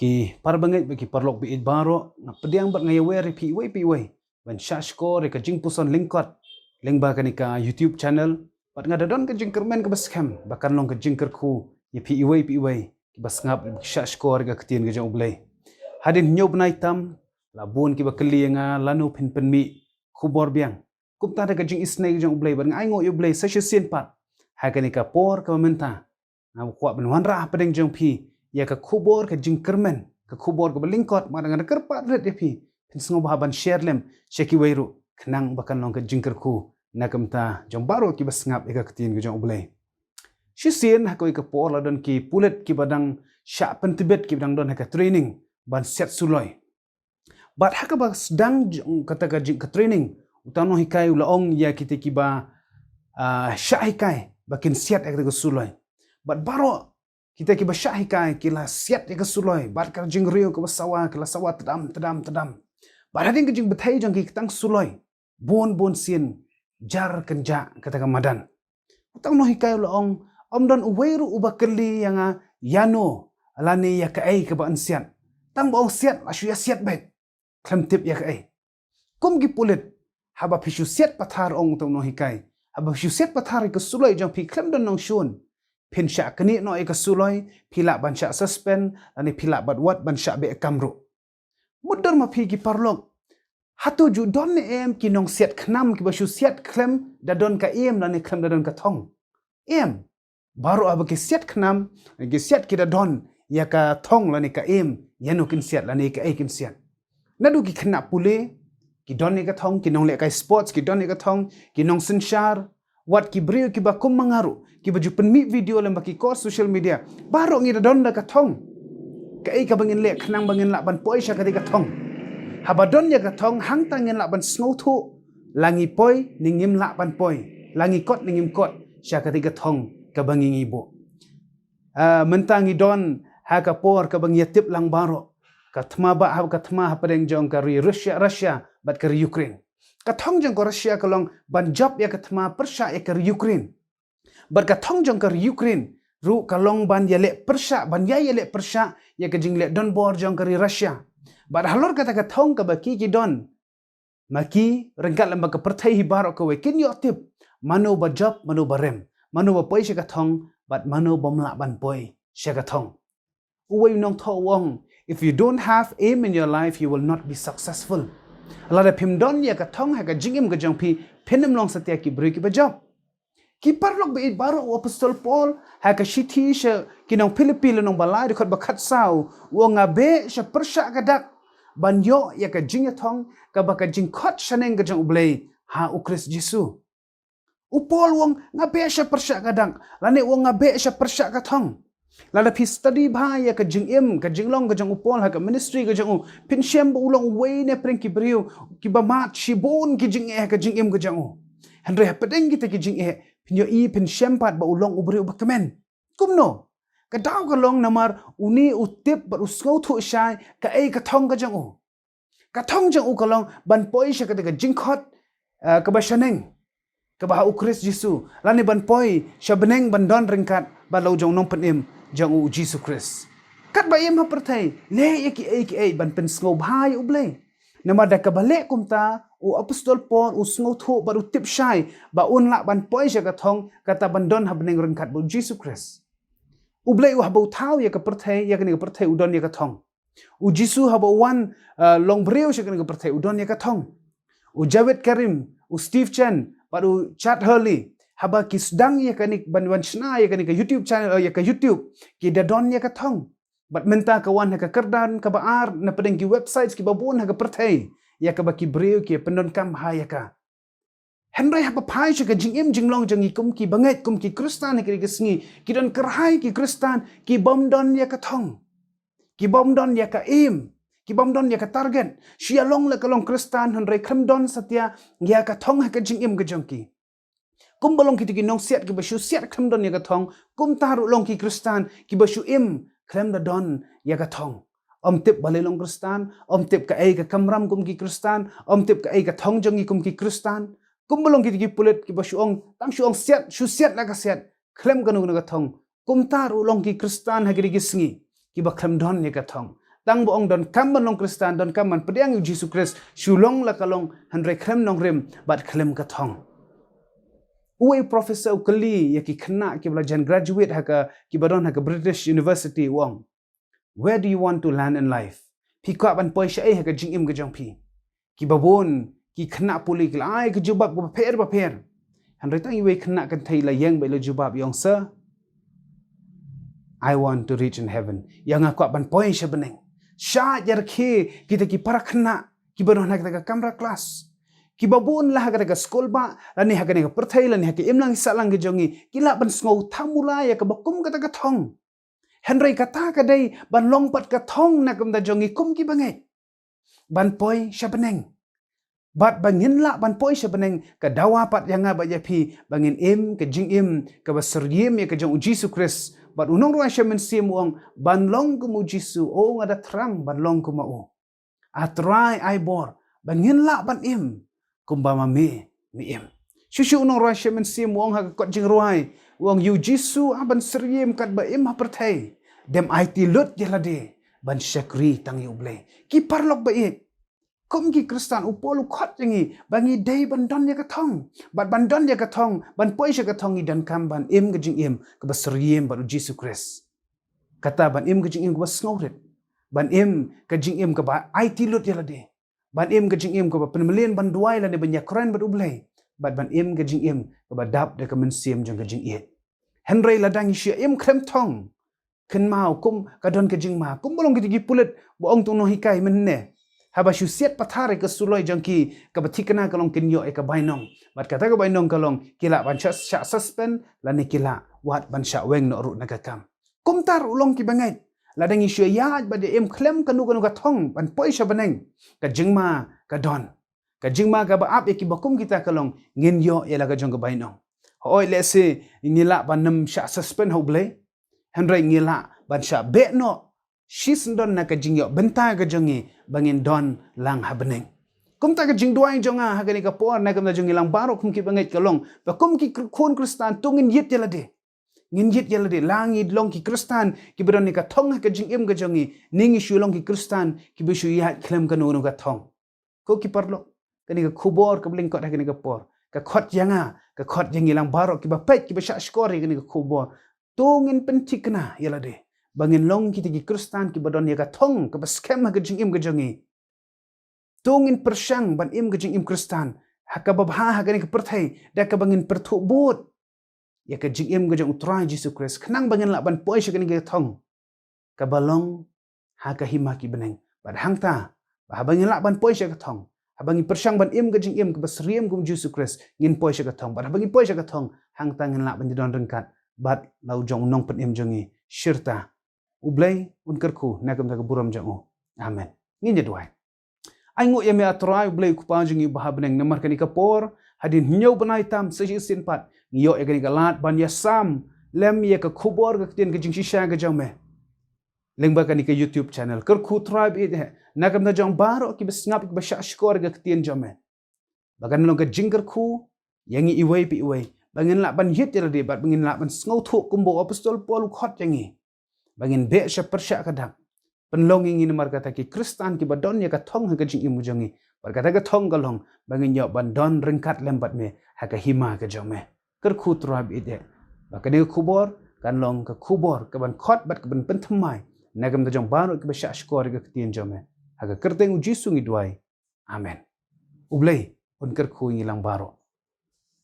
Ki parbangai bagi parlok biit baro na pediang bat ngayawe ri pi ban shashko re ka jing puson lingkot lingba ka YouTube channel bat ngadadon ka jing kermen ka baskem bakan long ka jing kerku ye pi ki bas ngap shashko re ka ketien ka jong blai hadin nyob nai tam labun ki bakeli nga lanu pin mi khubor biang kumta ka jing isnai jong blai ban ngai ngo yu blai sa sien pat ha ka por ka menta na kwa ban wan ra pedeng jong pi ya ka khubor ka jing kermen ka khubor ka balingkot ma dengan kerpat ret epi pinsngo bahaban share lem cheki weiru khnang bakan long ka jing kerku na kamta jong baro ki basngap eka ketin ka jong ulai shisien ha koi ka por ladon ki pulet ki badang sha pentibet ki badang don ha ka training ban set suloi bat ha ka bas dang kata ka jing ka training utano hikai ulaong ya kita ki ba sha hikai bakin set ek ka suloi bat baro kita ki basya hikai kila siat ya kesuloi bat ka jing rio ke basawa kila sawa tedam bat hading ke jing betai jang ki tang suloi bon sin jar kenja kata ka madan utang no hikai loong om don uweiru ubakeli yang yano alani ya ka ai ke ba siat tang baong siat asu ya siat bet klem tip ya ka ai kum gi pulit haba pishu siat pathar ong tong no hikai haba pishu siat pathar ke suloi jang pi klem don nong shun pinsya kini no eka suloi pila bansya suspend ani pila bat wat bansya be kamru mudar ma pi ki parlok hatu ju don ne em ki nong siat khnam ki basu siat klem da don ka em lani klem da don ka thong em baru aba ki siat khnam ki siat ki da don ya ka thong lani ka em yanu kin siat lani ka ai kin siat nadu ki khna pule ki don ne ka thong ki nong le ka sports ki don ne ka thong ki nong sinshar wat ki brio ki ba kum mangaru ki baju penmi video lem baki kos social media baru ngi don da ka thong ka ai ka bangin le khnang bangin la ban poi sha ka ka thong habadon ya ka thong hang tangin la ban sngo thu langi poi ningim la ban poi langi kot ningim kot sha ka ka thong ka bangin ibo mentangi don ha ka por ka bang yatip lang baro ka thma ba ha ka thma ha padeng jong ka ri Russia bat ka Ukraine ka thong jong ko Russia ka long ban job ya ka thma persha ya ka Ukraine bar ka thong jong ka Ukraine ru ka long ban ya le persha ban ya le persha ya ka jing le don bor jong ka Russia bar halor kata ka thong ka baki ki don maki rengkat lamba ka perthai hi baro ka we kin yo tip mano ba job mano ba rem mano ba poi ka thong but mano bom la ban poi ka thong uwe nong tho wong if you don't have aim in your life you will not be successful ala phim don ya ka thong ha ka jingim ka jong phi phenem long satya ki bri ki ba job ki parlok be baro apostol Paul ha ka shithi she ki nong Philippi nong balai de khot ba khat sau wo nga be she persha ka dak ban yo ya ka jing thong ka ba ka jing khot shaneng ka jong blai ha u Christ Jesu u Paul wong nga be she persha ka dak lane wo nga be she persha ka thong lada phi study bha ya ka jing em ka jing long ka jong u Paul ha ka ministry ka jong u pin shem bu long we ne pren ki brio ki ba mat shi bon ki jing e ka jing em ka jong u Henry hapedeng kita ki jing e pinyo i pin shempat ba ulong ubri ubakamen kumno ka daw ka long namar uni utip ba usngau thu shai ka ai ka thong ka jang u ka thong jang u ka long ban poi sha ka jingkhot ka ba shaneng ka ba u Christ Jesu lani ban poi sha beneng ban don ringkat ba lo jong nong penim jang u Jesus Christ kat ba em ha perthai le ki ai ban pen sngo bhai ublei nama da ka bale kumta u apostol Paul u sngo thu baru tip shai ba un la ban poi sha ka thong kata ban don ha beneng ringkat bu Jesus Christ ublei u ha bu thau ya ka perthai ya ka ni ka perthai u don ya ka thong u Jesu ha bu wan long breu sha ka ni ka perthai u don ya ka thong u Javed Karim u Steve Chen baru Chad Hurley haba ki sedang ya ka ni ban wan shna ya ka ni ka YouTube channel ya ka YouTube ki da don ya ka thong bat menta ka wan ka kerdan ka baar na pedeng ki websites ki babun ha ka perthai ya ka ba ki breu ki pendon kam ha ya ka Henry ha pa phai ka jing im jing long jang kum ki banget kum ki Kristan ki sngi ki don kerhai ki Kristan ki bom don ya ka thong ki bom don ya ka im ki bom don ya ka target shia long la ka long Kristan Henry khem don satya ya ka thong ha ka jing im ka jong ki kum balong ki nong siat ki ba shu siat khem don ya ka thong kum taru long ki Kristan ki ba shu im klem da don ya ka thong om tip balelong Kristan om tip ka ai ka kamram kum ki Kristan om tip ka ai ka thong jong kum ki Kristan kum balong ki pulet ki ba shuong tang shuong siat shu siat la ka siat klem ka nu ka thong kum taru long ki Kristan ha ki sngi ki ba klem don ya ka thong tang boong don kaman long Kristan don kaman pediang Yesus Kristus shulong la kalong handre krem nong rim bat klem ka thong uwe professor ukali ya ki khna ki belajan graduate haka ki badon haka British University wong where do you want to land in life pi kwa ban poi shai haka jingim ga jong pi ki babon ki khna puli ki ai ki jubab ba pher handre tang iwe khna kan thai la yang ba le jubab yong sir I want to reach in heaven yang aku ban poi shabeneng sya jar ke kita ki para khna ki badon haka kamera kelas ki babon lah haka skol ba lani haka ne perthai lani haka imlang salang ge jongi kila ban ngau thamula ya ka bakum kata ka thong henry kata ka dai ban longpat ka thong na kam da jongi kum ki bangai ban poi shabeneng bat bangin la ban poi shabeneng ka dawa pat yang ba ya pi bangin im ka jing im ka baseryem ya ka jong Jesu Kris bat unong ruang shamen sim wong ban long ku mu Jesu o ngada trang ban long ku mau atrai ai bor bangin la ban im kumbama mi im shushu unong ruang shamen sim wong ha ka jing ruai wong yu Jesu aban seryem kat ba im ha perthai dem IT lut jelade ban syakri tang yu ble ki parlok ba ik kum ki Kristan upolu khot yangi bangi dei ban don ya ka thong bat ban don ya ka thong ban poi sha ka thong i dan kam ban im gajing im ka basriem ba Jesu Kris kata ban im gajing im ka basngauret ban im gajing im ka ba IT lut ya lade ban im gajing im ka ba penmelien ban duai la ne ban yakran ba ublai bat ban im gajing im ka ba dap de ka mensiem jong gajing i henry ladang shi im krem thong ken mau kum ka don gajing ma kum bolong gi pulet bo ong tu no hikai men ne haba syusiat pathare ke suloi jangki ke batikana kalong kinyo e ka bainong bat kata ka bainong kalong kila ban sya suspend la ni kila wat ban sya weng no ru nakakam kumtar ulong ki bangai la dangi sya ya ba de em klem kanu ka thong ban poi sya baneng ka jingma ka don ka jingma ka ba ap e ki bakum kita kalong ngin yo e la ka jong ka bainong oi le se ngila ban nam sya suspend ho ble henry ngila ban sya be no shis don na ka jingyo benta ka jongi bangin don lang habeneng kum ta ka jing duai jonga ha ka ni ka por na kam na jongi lang baro kum ki bangai kalong ba kum ki khon Kristan tungin yit yelade ngin yit yelade langi long ki Kristan ki bedon ni ka thong ha ka jing im ka jongi ningi shu long ki Kristan ki bi shu ya klem ka no ka thong ko ki parlo ka ni ka khubor ka bling ko ha ka ni ka por ka khot yanga ka khot yangi lang baro ki ba pet ki ba sha skori ka ni ka khubor tungin pentikna yelade bangin long kita ki Kristan ki badon ya ka thong ka baskem ha gajing im gajongi tungin persyang ban im gajing im Kristan ha ka babha ha ka ni ka perthai da ka bangin perthu bot ya ka jing im gajong utrai Jesu Kris khnang bangin la ban poi sha ka ni ka thong ka balong ha ka hima ki beneng bad hangta ba bangin la ban poi sha ka thong ha bangin persyang ban im gajing im ka basriem kum Jesu Kris ngin poi sha ka thong ba bangin poi sha ka thong hangta ngin la ban don rengkat bat lau jong nong pen im jongi syirta ublay unkarku nakam taka buram jango amen nginje duai ai ngo yame atrai ublay kupa jangi bahabneng namar kani kapor hadin nyau banai tam seji sin pat ngiyo e kani galat ban ya sam lem ye ka khubor ka tien ka jing shisha ka jame lengba kani ka YouTube channel karku tribe ide nakam na jong baro ki besngap ki basha skor ka tien jame bagan long ka jingker khu yangi iwai pi iwai bangin la ban yit yerde bat bangin la ban ngau thu kumbo apostol Paul khot yangi bangin be sya persya kadang penlonging ini markata ki Kristan ki badon ya ka thong ha ka jing imu jongi barkata ka thong galong bangin yo bandon rengkat lembat me ha ka hima ka jome ker khu trab ide bakane khubor kan long ka khubor ka ban khot bat ka ban penthamai nagam da jong baro ki basya skor ka tien jome ha ka kerteng Jesu ngi duai amen ublei un ker khu ngi lang baro